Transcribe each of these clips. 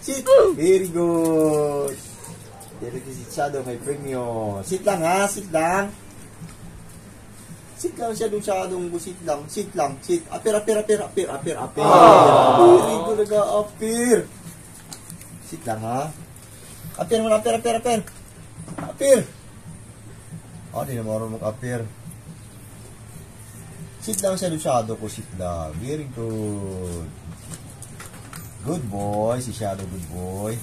Sit. Very good. Direct si Shadow, may premium. Sit lang ha, sit lang. Sit lang siya doon, Shadow. Sit lang. Apir. Very good, nag-apir. Sit lang ha. Apir. Di na marunong mag-apir. Sit lang siya doon, Shadow ko. Sit lang. Very good. Good boy. Si Shadow, good boy.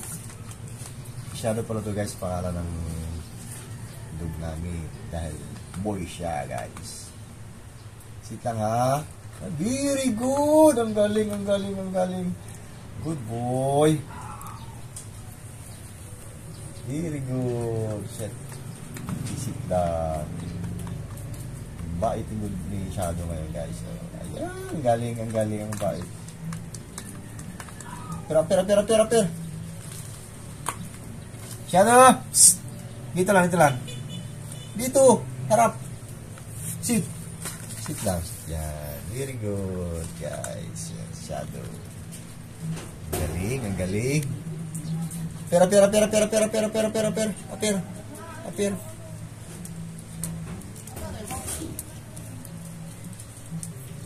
Shadow pala to guys, pangalan ng dog namin. Dahil boy siya guys. Sit lang ha. Very good. Ang galing. Good boy. Very good. Sit lang. Bait yung good ni Shadow ngayon guys. Ayan, ang galing ang bait. Pero. Shadow! Psst! Dito lang. Dito! Harap! Sit lang. Yan. Very good, guys. Yan, Shadow. Ang galing. Pero. Apir.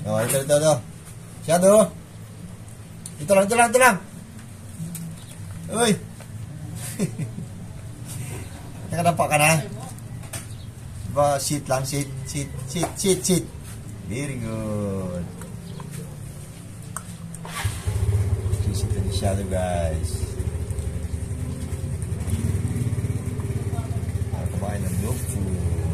Ito. Shadow! Ito lang. Uy! Nakadapa ka na? Diba, sit lang. Sit. Very good. Sit ni Shadow, guys. Kumain ng dog food.